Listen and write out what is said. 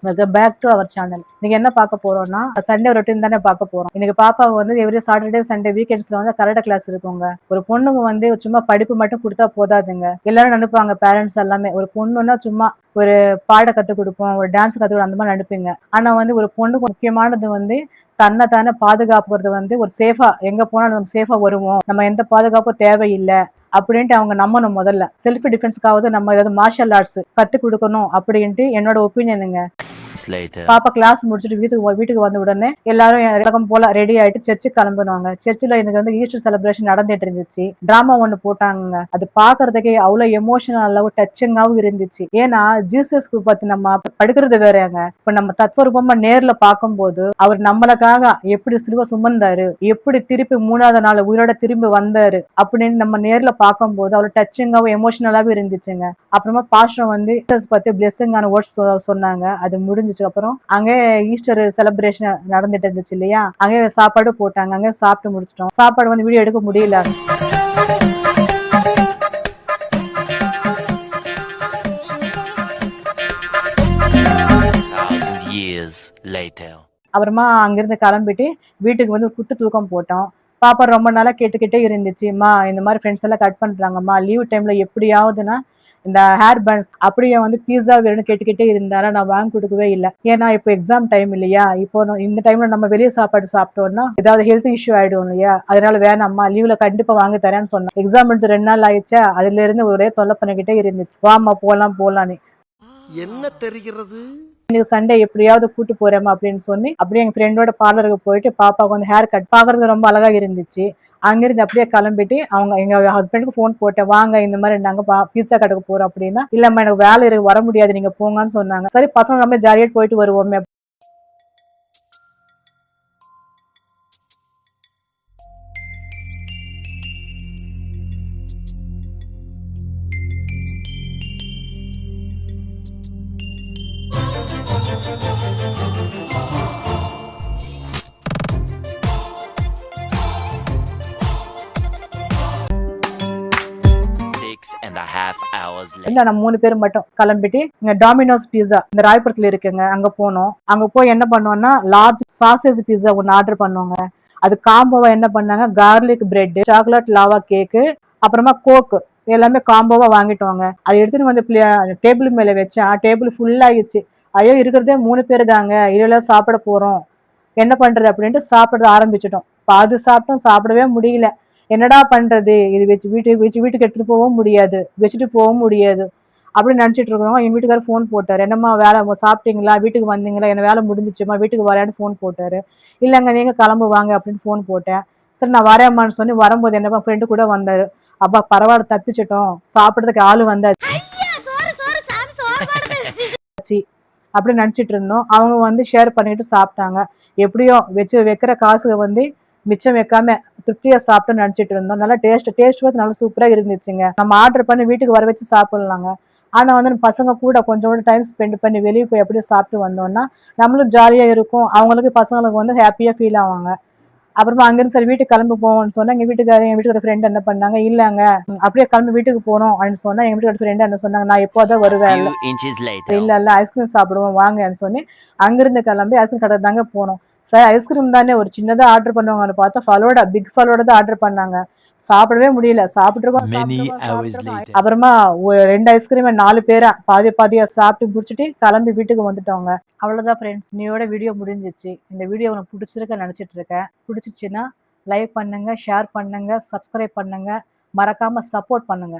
Welcome back to our channel. நீங்க என்ன பார்க்க போறோம்னா சண்டே ரொட்டீன் தானே பார்க்க போறோம். இன்னைக்கு பாப்பாவுக்கு வந்து எவ்ரி சாட்டர்டே சண்டே வீக்கெண்ட்ஸ்ல வந்து கராட்டே கிளாஸ் இருக்குங்க. ஒரு பொண்ணுக்கு வந்து சும்மா படிப்பு மட்டும் கொடுத்தா போதாதுங்க. எல்லாரும் நினைப்பாங்க பேரண்ட்ஸ் எல்லாமே ஒரு பொண்ணுன்னா சும்மா ஒரு பாட கத்து கொடுப்போம், ஒரு டான்ஸ் கத்து கொடுப்போம், அந்த மாதிரி நினைப்பீங்க. ஆனா வந்து ஒரு பொண்ணுக்கு முக்கியமானது வந்து தன்னை தானே பாதுகாப்புறது வந்து ஒரு சேஃபா எங்க போனாலும் நம்ம சேஃபா வருவோம், நம்ம எந்த பாதுகாப்பும் தேவையில்லை அப்படின்ட்டு அவங்க நம்பணும். முதல்ல செல்ஃப் டிஃபென்ஸ்க்காவது நம்ம ஏதாவது மார்ஷல் ஆர்ட்ஸ் கத்து கொடுக்கணும் அப்படின்ட்டு என்னோட ஒப்பீனியனுங்க. பாப்பா கிளாஸ் முடிச்சுட்டு வீட்டுக்கு வந்த உடனே எல்லாரும் வழக்கம் போல ரெடி ஆயிட்டு சர்ச்சுக்கு கிளம்பினாங்க. சர்ச்சில் எனக்கு வந்து ஈஸ்டர் செலிப்ரேஷன் நடந்துட்டு இருந்துச்சு. டிராமா ஒண்ணு போட்டாங்க. அது பாக்குறதுக்கே அவ்வளவு எமோஷனலாவும் டச்சிங்காவும் இருந்துச்சு. ஏன்னா ஜீசஸ்க்கு பத்தி நம்ம படிக்கிறது வேறங்க. இப்ப நம்ம தத்வரூபமா நேர்ல பார்க்கும்போது அவர் நம்மளுக்காக எப்படி சிலுவை சுமந்தாரு, எப்படி திருப்பி 3வது நாள் உயிரோட திரும்பி வந்தாரு அப்படின்னு நம்ம நேர்ல பார்க்கும்போது அவ்வளவு டச்சிங்காவும் எமோஷனலாவும் இருந்துச்சுங்க. அப்புறமா பாஸ்டர் வந்து பத்தி பிளெஸிங்கான வேர்ட்ஸ் சொன்னாங்க. அது முடிஞ்சிச்சு. அப்புறம் அங்கே ஈஸ்டர் செலிப்ரேஷன் நடந்துட்டு இருந்துச்சு இல்லையா, அங்கே சாப்பாடு போட்டாங்க. அங்கே சாப்பிட்டு முடிச்சிட்டோம். சாப்பாடு வந்து வீடியோ எடுக்க முடியல. அப்புறமா அங்கிருந்து கிளம்பிட்டு வீட்டுக்கு வந்து குட்டு தூக்கம் போட்டோம். பாப்பா ரொம்ப நாளா கேட்டுக்கிட்டே இருந்துச்சுமா, இந்த மாதிரி ஃப்ரெண்ட்ஸ் எல்லாம் கட் பண்றாங்கம்மா, லீவ் டைம்ல எப்படியாவதுன்னா இந்த ஹேர் பேண்ட்ஸ் அப்படியே வந்து பீஸா வேணும்னு கேட்டுக்கிட்டே இருந்தாலும் நான் வாங்கி கொடுக்கவே இல்லை. ஏன்னா இப்போ எக்ஸாம் டைம் இல்லையா, இப்போ இந்த டைம்ல நம்ம வெளியே சாப்பாடு சாப்பிட்டோம்னா ஏதாவது ஹெல்த் இஷ்யூ ஆயிடும் இல்லையா, அதனால வேணாம்மா லீவ்ல கண்டிப்பா வாங்கி தரேன்னு சொன்னேன். எக்ஸாம் எடுத்து 2 நாள் ஆயிடுச்சா, அதுல இருந்து ஒரே தொல்லை பண்ணிக்கிட்டே இருந்துச்சு. வாமா போலான்னு. என்ன தெரிகிறது, எனக்கு சண்டே எப்படியாவது கூட்டு போறேமா அப்படின்னு சொல்லி அப்படியே எங்க ஃப்ரெண்டோட பார்லருக்கு போயிட்டு பாப்பாவுக்கு வந்து ஹேர் கட் பாக்குறது ரொம்ப அழகா இருந்துச்சு. அங்கிருந்து அப்படியே கிளம்பிட்டு அவங்க எங்க ஹஸ்பண்டுக்கு போன் போட்டேன், வாங்க இந்த மாதிரி நாங்க பீஸா கடைக்கு போறோம் அப்படின்னா, இல்லம்மா எனக்கு வேலை இருக்கு வர முடியாது நீங்க போங்கன்னு சொன்னாங்க. சரி பசங்க நம்ம ஜாலியா போயிட்டு வருவோமே. இல்ல நம்ம 3 பேர் மட்டும் கிளம்பிட்டு இங்க டாமினோஸ் பீஸா இந்த ராயபுரத்துல இருக்குங்க, அங்க போனோம். அங்க போய் என்ன பண்ணோம்னா லார்ஜ் சாசேஜ் பீஸா ஒன்னு ஆர்டர் பண்ணுவாங்க. அது காம்போவா என்ன பண்ணாங்க, கார்லிக் பிரெட், சாக்லேட் லாவா கேக்கு, அப்புறமா கோக் எல்லாமே காம்போவா வாங்கிட்டோங்க. அதை எடுத்துட்டு வந்து டேபிள் மேல வச்சா டேபிள் ஃபுல் ஆயிடுச்சு. ஐயோ இருக்கிறதே 3 பேர் தாங்க, இதுல சாப்பிட போறோம் என்ன பண்றது அப்படின்ட்டு சாப்பிட ஆரம்பிச்சிட்டோம். பாதி சாப்பிட்டோம், சாப்பிடவே முடியல. என்னடா பண்றது, இது வீட்டுக்கு எடுத்துட்டு போகவும் முடியாது, வச்சுட்டு போகவும் முடியாது அப்படின்னு நினைச்சிட்டு இருக்கோம். என் வீட்டுக்காரர் ஃபோன் போட்டாரு, என்னம்மா வேலை சாப்பிட்டீங்களா, வீட்டுக்கு வந்தீங்களா, என்ன வேலை முடிஞ்சிச்சுமா, வீட்டுக்கு வரேன்னு ஃபோன் போட்டாரு. இல்லைங்க நீங்க கிளம்பு வாங்க அப்படின்னு ஃபோன் போட்டேன். சரி நான் வரேம்மான்னு சொல்லி வரும்போது என்னப்பா ஃப்ரெண்டு கூட வந்தாரு. அப்பா பரவாயில்ல தப்பிச்சிட்டோம், சாப்பிட்றதுக்கு ஆளு வந்தாச்சு அப்படின்னு நினைச்சிட்டு இருந்தோம். அவங்க வந்து ஷேர் பண்ணிட்டு சாப்பிட்டாங்க. எப்படியோ வைக்கிற காசுக்கு வந்து மிச்சம் வைக்காம திருப்தியா சாப்பிட்டு நினைச்சிட்டு இருந்தோம். நல்லா டேஸ்ட் வாஸ் நல்லா சூப்பரா இருந்துச்சுங்க. நம்ம ஆர்டர் பண்ணி வீட்டுக்கு வர வச்சு சாப்பிடலாங்க. ஆனா வந்து பசங்க கூட கொஞ்சோண்டு டைம் ஸ்பெண்ட் பண்ணி வெளியே போய் அப்படியே சாப்பிட்டு வந்தோம்னா நம்மளும் ஜாலியா இருக்கும், அவங்களுக்கு பசங்களுக்கு வந்து ஹாப்பியா ஃபீல் ஆவாங்க. அப்புறமா அங்கிருந்து சரி வீட்டுக்கு கிளம்பி போவோம்னு சொன்னா எங்க வீட்டுக்கார ஃப்ரெண்ட் என்ன பண்ணாங்க, இல்லங்க அப்படியே கிளம்பி வீட்டுக்கு போனோம் அப்படின்னு சொன்னா எங்க வீட்டுக்கார ஃப்ரெண்ட் என்ன சொன்னாங்க, நான் எப்போதான் வருவேன், இல்ல ஐஸ்கிரீம் சாப்பிடுவோம் வாங்கன்னு சொல்லி அங்கிருந்து கிளம்பி ஐஸ்கிரீம் கடை தாங்க போனோம். சார் ஐஸ்கிரீம் தானே ஒரு சின்னதா ஆர்டர் பண்ணுவாங்கன்னு பார்த்தா ஃபலோடா பிக் ஃபலோடா தான் ஆர்டர் பண்ணாங்க. சாப்பிடவே முடியல. சாப்பிட்டுருக்கோம். அப்புறமா 2 ஐஸ்கிரீம் 4 பேரா பாதியா சாப்பிட்டு முடிச்சுட்டு கிளம்பி வீட்டுக்கு வந்துட்டோங்க. அவ்வளவுதான் ஃப்ரெண்ட்ஸ், நீயோட வீடியோ முடிஞ்சிச்சு. இந்த வீடியோ உனக்கு பிடிச்சிருக்க நினைச்சிட்டு இருக்கேன். பிடிச்சிச்சுன்னா லைக் பண்ணுங்க, ஷேர் பண்ணுங்க, சப்ஸ்கிரைப் பண்ணுங்க, மறக்காம சப்போர்ட் பண்ணுங்க.